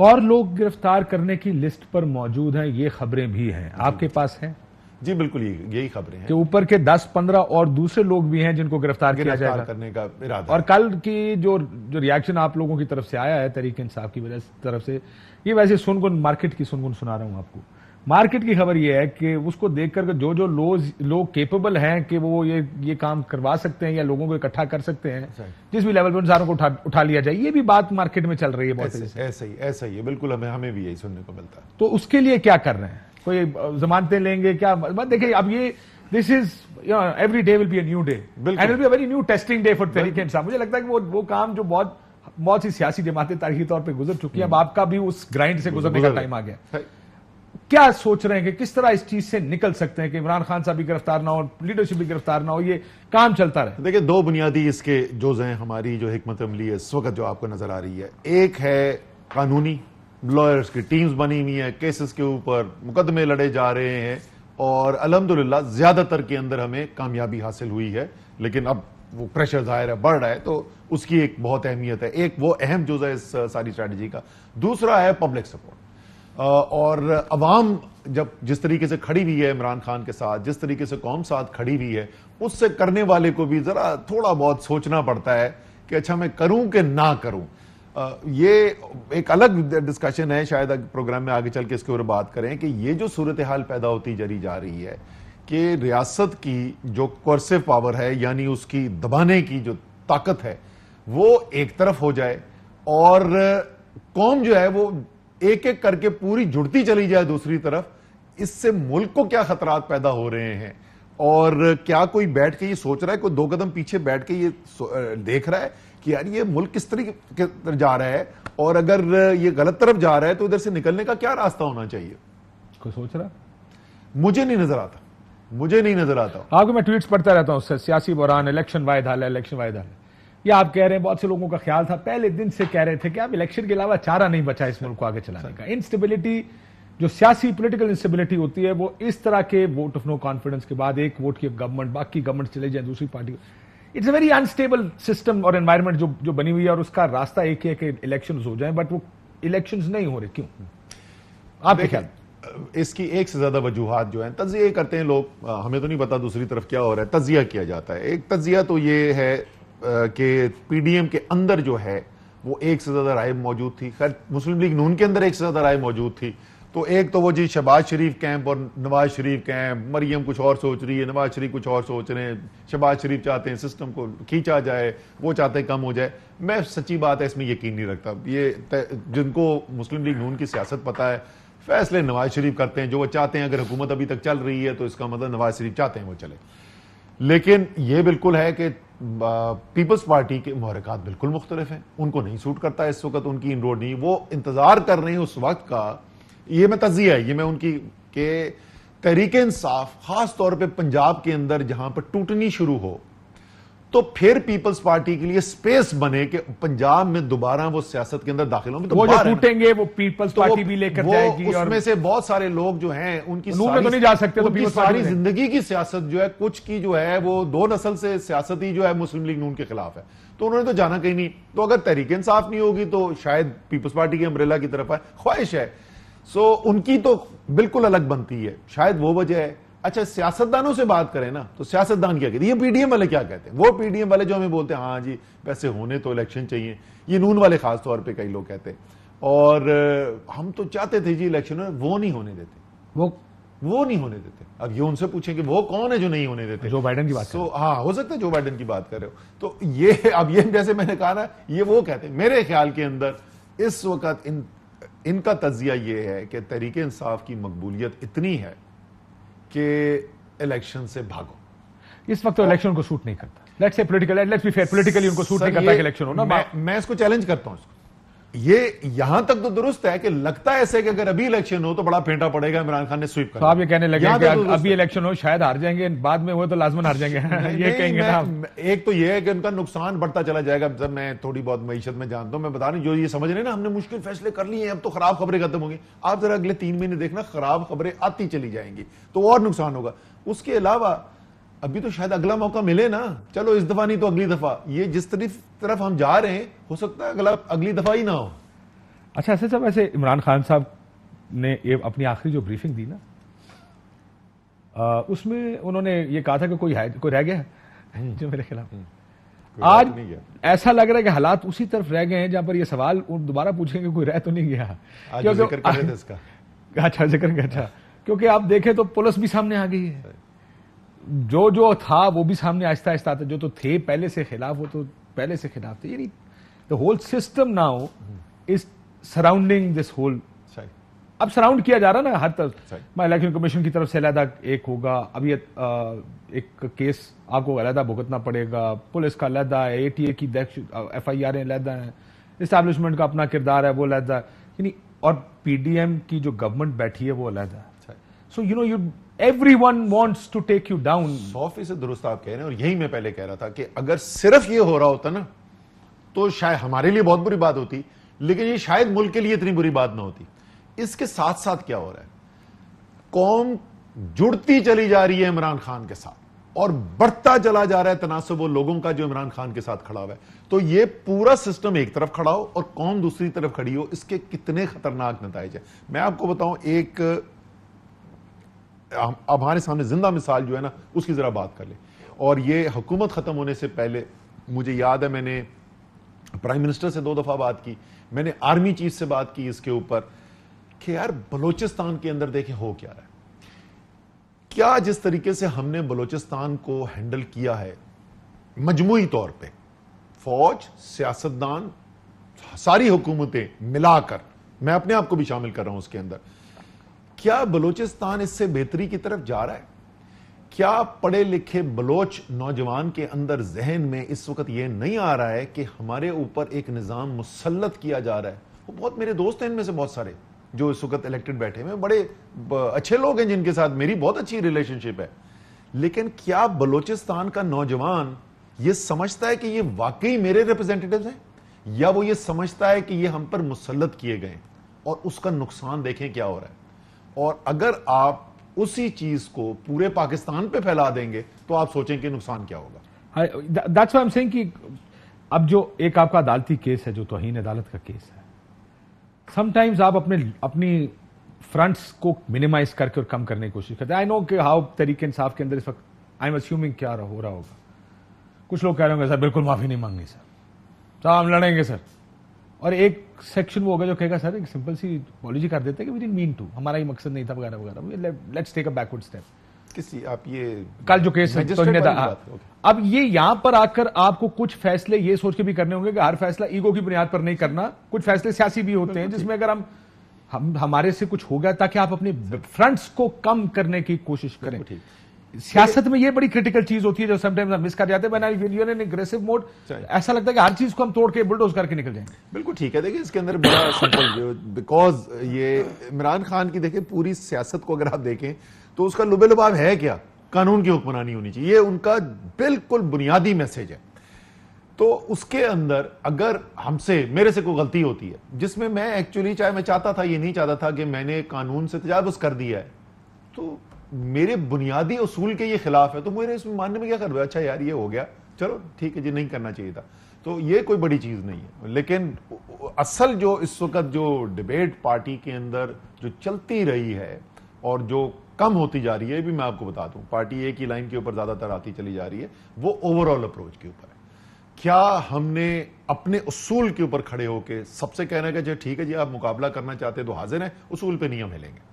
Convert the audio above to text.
اور لوگ گرفتار کرنے کی لسٹ پر موجود ہیں، یہ خبریں بھی ہیں، آپ کے پاس ہیں؟ جی بالکل یہی خبریں ہیں کہ اوپر کے 10-15 اور دوسرے لوگ بھی ہیں جن کو گرفتار کیا جائے گا کرنے کا ارادہ اور کل کی جو ریاکشن آپ لوگوں کی طرف سے آیا ہے تحریک انصاف کی طرف سے، یہ ویسے سنگن مارکیٹ کی سنگن سنا رہا ہوں آپ کو. مارکیٹ کی خبر یہ ہے کہ اس کو دیکھ کر جو لوگ کیپیبل ہیں کہ وہ یہ کام کروا سکتے ہیں یا لوگوں کو اکٹھا کر سکتے ہیں، جس بھی لیول پر انسانوں کو اٹھا لیا جائے، یہ بھی بات مارکیٹ میں چل رہی ہے بہت. ایسا ہی ہے بالکل، ہمیں بھی یہی سننے کو ملتا ہے. تو اس کے لیے کیا کر رہے ہیں؟ کوئی ضمانتیں لیں گے کیا؟ دیکھیں اب یہ this is every day will be a new day and will be a very new testing day for Tehreek Insaf. مجھے لگتا ہے کہ وہ کام جو بہت سی سیاسی جماعتیں تاریخی طور پہ گزر چکی ہیں، اب آپ کا بھی اس گرائنڈ سے گزرنے کا ٹائم آ گیا. کیا سوچ رہے ہیں کہ کس طرح اس چیز سے نکل سکتے ہیں کہ عمران خان صاحب بھی گرفتار نہ ہو، لیڈرشپ بھی گرفتار نہ ہو، یہ کام چلتا رہے؟ دیکھیں دو بنیادی اس کے جز ہیں ہماری جو حکمت عملی ہے اس وقت جو آپ کو نظر آ رہی ہے. ایک ہے قانونی، لائرز کی ٹیمز بنی ہوئی ہیں، کیسز کے اوپر مقدمے لڑے جا رہے ہیں اور الحمدللہ زیادہ تر کے اندر ہمیں کامیابی حاصل ہوئی ہے، لیکن اب وہ پریشر ظاہر ہے بڑھ رہا ہے تو اس کی ایک بہت اہمیت ہے. ایک وہ اہم جز ہے اس ساری اسٹریٹجی کا. دوسرا ہے پبلک سپورٹ، اور عوام جب جس طریقے سے کھڑی ہوئی ہے عمران خان کے ساتھ، جس طریقے سے قوم ساتھ کھڑی ہوئی ہے، اس سے کرنے والے کو بھی ذرا تھوڑا بہت سوچنا پڑتا ہے کہ اچھا میں کروں کہ نہ کروں. یہ ایک الگ ڈسکشن ہے، شاید پروگرام میں آگے چل کے اس کے اوپر بات کریں کہ یہ جو صورتحال پیدا ہوتی جا رہی ہے کہ ریاست کی جو کورسو پاور ہے، یعنی اس کی دبانے کی جو طاقت ہے، وہ ایک طرف ہو جائے اور قوم جو ہے وہ ایک ایک کر کے پوری جڑتی چلی جائے دوسری طرف. اس سے ملک کو کیا خطرات پیدا ہو رہے ہیں اور کیا کوئی بیٹھ کے یہ سوچ رہا ہے، کوئی 2 قدم پیچھے بیٹھ کے یہ دیکھ رہا ہے کہ یار یہ ملک کس طریقے کی طرف جا رہا ہے اور اگر یہ غلط طرف جا رہا ہے تو ادھر سے نکلنے کا کیا راستہ ہونا چاہیے؟ کوئی سوچ رہا؟ مجھے نہیں نظر آتا. آپ کو میں ٹویٹس پڑھتا رہتا ہوں، سیاسی بحران، الیکشن واحد حل ہے، الیکشن واحد حل ہے. یہ آپ کہہ رہے ہیں، بہت سے لوگوں کا خیال تھا پہلے دن سے کہہ رہے تھے کہ اب الیکشن کے علاوہ چارہ نہیں بچا اس ملک کو آگے چلانے کا. انسٹیبلٹی، جو سیاسی پولیٹیکل انسٹیبلٹی ہوتی ہے، وہ اس طرح کے ووٹ آف نو کانفیڈنس کے بعد ایک ووٹ کی گورنمنٹ، باقی گورنمنٹ چلے جائیں دوسری پارٹی، it's a very unstable system اور انوائرمنٹ جو بنی ہوئی ہے، اور اس کا راستہ ایک ہے کہ الیکشنز ہو جائیں، بٹ وہ الیکشنز نہیں ہو رہے. کیوں؟ آپ کے خیال؟ اس کی ایک سے زیادہ وجوہات جو ہیں. تجزیہ کرتے ہیں لوگ، ہمیں تو نہیں پتا دوسری طرف کیا ہو رہا ہے، تجزیہ کیا جاتا ہے. ایک تجزیہ تو یہ ہے کہ پی ڈی ایم کے اندر جو ہے وہ ایک سے زیادہ رائے موجود تھی. خیر مسلم لیگ نون کے اندر ایک سے زیادہ رائے موجود تھی. تو ایک تو وہ جی شہباز شریف کیمپ اور نواز شریف کیمپ، مریم کچھ اور سوچ رہی ہے، نواز شریف کچھ اور سوچ رہے ہیں. شہباز شریف چاہتے ہیں سسٹم کو کھینچا جائے، وہ چاہتے ہیں کم ہو جائے. میں سچی بات ہے اس میں یقین نہیں رکھتا. یہ جن کو مسلم لیگ نون کی سیاست پتا ہے، فیصلے نواز شریف کرتے ہیں جو وہ چاہتے ہیں. اگر حکومت ابھی تک چل رہی ہے تو اس کا مطلب نواز شریف چاہتے ہیں وہ چلے. لیکن یہ بالکل ہے کہ پیپلز پارٹی کے محرکات بالکل مختلف ہیں، ان کو نہیں سوٹ کرتا اس وقت، ان کی ان روڈ نہیں. وہ انتظار کر رہے ہیں اس وقت کا. یہ میں تجزیہ ہے، یہ میں ان کی کہ تحریک انصاف خاص طور پہ پنجاب کے اندر جہاں پر ٹوٹنی شروع ہو تو پھر پیپلز پارٹی کے لیے سپیس بنے کہ پنجاب میں دوبارہ وہ سیاست کے اندر داخل ہوں. وہ جو ٹوٹیں گے وہ پیپلز پارٹی بھی لے کر جائے گی، اس میں سے بہت سارے لوگ جو ہیں ان کی نہیں جا سکتے، تو ساری زندگی کی سیاست جو ہے کچھ کی جو ہے وہ 2 نسل سے سیاستی جو ہے مسلم لیگ نون کے خلاف ہے. تو انہوں نے تو جانا کہیں نہیں. تو اگر تحریک انصاف نہیں ہوگی تو شاید پیپلز پارٹی کے امبریلا کی طرف ہے، خواہش ہے. سو ان کی تو بالکل الگ بنتی ہے، شاید وہ وجہ ہے. اچھا سیاستدانوں سے بات کریں نا تو سیاستدان کیا کہتے ہیں؟ یہ پی ڈی ایم والے کیا کہتے ہیں؟ وہ پی ڈی ایم والے جو ہمیں بولتے ہیں ہاں جی ویسے ہونے تو الیکشن چاہیے، یہ نون والے خاص طور پہ کئی لوگ کہتے ہیں. اور ہم تو چاہتے تھے جی الیکشن، وہ نہیں ہونے دیتے، وہ نہیں ہونے دیتے. اب یہ ان سے پوچھیں کہ وہ کون ہے جو نہیں ہونے دیتے؟ جو بائیڈن کی بات. ہاں ہو سکتا ہے جو بائیڈن کی بات کر رہے ہو. تو یہ اب یہ جیسے میں نے کہا نا، یہ وہ کہتے ہیں. میرے خیال کے اندر اس وقت ان کا تجزیہ یہ ہے کہ تحریک انصاف کی مقبولیت اتنی ہے کہ الیکشن سے بھاگو. اس وقت تو الیکشن کو سوٹ نہیں کرتا. لیٹس سے پولیٹیکلی ان کو سوٹ نہیں کرتا کہ الیکشن ہو نا. میں اس کو چیلنج کرتا ہوں. یہ یہاں تک تو درست ہے کہ لگتا ہے ایسے کہ اگر ابھی الیکشن ہو تو بڑا پھینٹا پڑے گا، عمران خان نے سویپ کرنا. تو آپ یہ کہنے لگے کہ ابھی الیکشن ہو شاید ہار جائیں گے، بعد میں ہوئے تو لازماً ہار جائیں گے. یہ کہیں گے نا. ایک تو یہ ہے کہ ان کا نقصان بڑھتا چلا جائے گا. جب میں تھوڑی بہت معیشت میں جانتا ہوں، میں بتا رہی جو یہ سمجھ رہے ہیں نا ہم نے مشکل فیصلے کر لیے ہیں، اب تو خراب خبریں ختم ہوں گی. آپ ذرا اگلے 3 مہینے دیکھنا خراب خبریں آتی چلی جائیں گی تو اور نقصان ہوگا. اس کے علاوہ ابھی تو شاید اگلا موقع ملے نا. چلو اس دفعہ نہیں تو اگلی دفعہ. یہ جس طرف ہم جا رہے ہیں ہو سکتا ہے اگلی دفعہ ہی نہ ہو. اچھا ایسے صاحب، ایسے عمران خان صاحب نے اپنی آخری جو بریفنگ دی نا، اس میں انہوں نے یہ کہا تھا کہ کوئی رہ گیا ہے جو میرے خلاف. آج ایسا لگ رہا ہے کہ حالات اسی طرف رہ گئے ہیں جہاں پر یہ سوال دوبارہ پوچھیں گے کوئی رہ تو نہیں گیا. اچھا ذکر کیا. اچھا کیونکہ آپ دیکھیں تو پولیس بھی سامنے آ گئی ہے، جو تھا وہ بھی سامنے آہستہ آہستہ آتا، جو تو تھے پہلے سے خلاف وہ تو پہلے سے خلاف تھے. یعنی the whole system now is surrounding this whole. اب سراؤنڈ کیا جا رہا نا ہر طرف. میں الیکشن کمیشن کی طرف سے علیحدہ ایک ہوگا، اب یہ ایک کیس آپ کو علیحدہ بھگتنا پڑے گا، پولیس کا علیحدہ ہے، اے ٹی اے کی ایف آئی آر علیحدہ ہیں، اسٹیبلشمنٹ کا اپنا کردار ہے وہ علیحدہ ہے، یعنی اور پی ڈی ایم کی جو گورنمنٹ بیٹھی ہے وہ علیحدہ ہے. So you know you everyone wants to take you down. 100% درست آپ کہہ رہے ہیں، اور یہی میں پہلے کہہ رہا تھا کہ اگر صرف یہ ہو رہا ہوتا نا تو شاید ہمارے لیے بہت بری بات ہوتی، لیکن یہ شاید ملک کے لیے اتنی بری بات نہ ہوتی. اس کے ساتھ ساتھ کیا ہو رہا ہے، قوم جڑتی چلی جا رہی ہے عمران خان کے ساتھ، اور بڑھتا چلا جا رہا ہے تناسب وہ لوگوں کا جو عمران خان کے ساتھ کھڑا ہوا ہے. تو یہ پورا سسٹم ایک طرف کھڑا ہو اور قوم دوسری طرف کھڑی ہو، اس کے کتنے خطرناک نتائج ہیں. میں آپ کو بتاؤں، ایک اب ہمارے سامنے زندہ مثال جو ہے نا اس کی ذرا بات کر لیں. اور یہ حکومت ختم ہونے سے پہلے مجھے یاد ہے میں نے پرائم منسٹر سے 2 دفعہ بات کی، میں نے آرمی چیف سے بات کی اس کے اوپر کہ یار بلوچستان کے اندر دیکھیں ہو کیا رہا ہے. کیا جس طریقے سے ہم نے بلوچستان کو ہینڈل کیا ہے مجموعی طور پہ، فوج، سیاستدان، ساری حکومتیں ملا کر، میں اپنے آپ کو بھی شامل کر رہا ہوں اس کے اندر، کیا بلوچستان اس سے بہتری کی طرف جا رہا ہے؟ کیا پڑھے لکھے بلوچ نوجوان کے اندر ذہن میں اس وقت یہ نہیں آ رہا ہے کہ ہمارے اوپر ایک نظام مسلط کیا جا رہا ہے؟ وہ بہت میرے دوست ہیں ان میں سے بہت سارے جو اس وقت الیکٹڈ بیٹھے ہوئے، بڑے اچھے لوگ ہیں جن کے ساتھ میری بہت اچھی ریلیشن شپ ہے. لیکن کیا بلوچستان کا نوجوان یہ سمجھتا ہے کہ یہ واقعی میرے ریپرزینٹیٹیوز ہیں، یا وہ یہ سمجھتا ہے کہ یہ ہم پر مسلط کیے گئے؟ اور اس کا نقصان دیکھیں کیا ہو رہا ہے. اور اگر آپ اسی چیز کو پورے پاکستان پہ پھیلا دیں گے تو آپ سوچیں کہ نقصان کیا ہوگا. That's why I'm saying کہ اب جو ایک آپ کا عدالتی کیس ہے جو توہین عدالت کا کیس ہے، سم ٹائمز آپ اپنی فرنٹس کو منیمائز کر کے اور کم کرنے کی کوشش کرتے ہیں. آئی نو کہ ہاؤ تحریک انصاف کے اندر اس وقت آئی ایم اسیومنگ کیا ہو رہا ہوگا. کچھ لوگ کہہ رہے ہوں گے سر بالکل معافی نہیں مانگنی سر ہم لڑیں گے سر، اور ایک سیکشن وہ ہوگا جو کہے گا سر ایک سمپل سی اپولوجی کر دیتے کہ وی ڈنٹ مین ٹو، ہمارا یہ مقصد نہیں تھا وغیرہ وغیرہ، let's take a backward step. کسی آپ یہ کل جو کیس اب یہ یہاں پر آ کر آپ کو کچھ فیصلے یہ سوچ کے بھی کرنے ہوں گے کہ ہر فیصلہ ایگو کی بنیاد پر نہیں کرنا. کچھ فیصلے سیاسی بھی ہوتے ہیں جس میں اگر ہمارے سے کچھ ہو گیا تاکہ آپ اپنے فرنٹس کو کم کرنے کی کوشش کریں. سیاست میں یہ بڑی کرٹیکل چیز ہوتی ہے جو سم ٹائمز ہم مس کر جاتے ہیں. اگریسو موڈ ایسا لگتا ہے کہ ہر چیز کو ہم توڑ کے بلڈوز کر کے نکل جائیں. بالکل ٹھیک ہے. دیکھیں اس کے اندر بڑا سمپل، بیکاز یہ عمران خان کی دیکھیں پوری سیاست کو اگر آپ دیکھیں تو اس کا لبے لباب ہے کیا؟ قانون کی حکمرانی ہونی چاہیے. یہ ان کا بالکل بنیادی میسج ہے. تو اس کے اندر اگر ہم سے میرے سے کوئی غلطی ہوتی ہے جس میں میں ایکچولی چاہے میں چاہتا تھا، یہ نہیں چاہتا تھا کہ میں نے قانون سے تجاوز کر دیا ہے، تو میرے بنیادی اصول کے یہ خلاف ہے، تو میرے اس میں ماننے میں کیا کر رہا ہے؟ اچھا یار یہ ہو گیا، چلو ٹھیک ہے جی، نہیں کرنا چاہیے تھا. تو یہ کوئی بڑی چیز نہیں ہے. لیکن اصل جو اس وقت جو ڈیبیٹ پارٹی کے اندر جو چلتی رہی ہے اور جو کم ہوتی جا رہی ہے، بھی میں آپ کو بتا دوں، پارٹی ایک ہی لائن کے اوپر زیادہ تر آتی چلی جا رہی ہے، وہ اوور آل اپروچ کے اوپر ہے. کیا ہم نے اپنے اصول کے اوپر کھڑے ہو کے سب سے کہنا ہے کہ ٹھیک ہے جی آپ مقابلہ کرنا چاہتے ہیں تو حاضر ہیں، اصول پہ نہیں ہم ہلیں گے.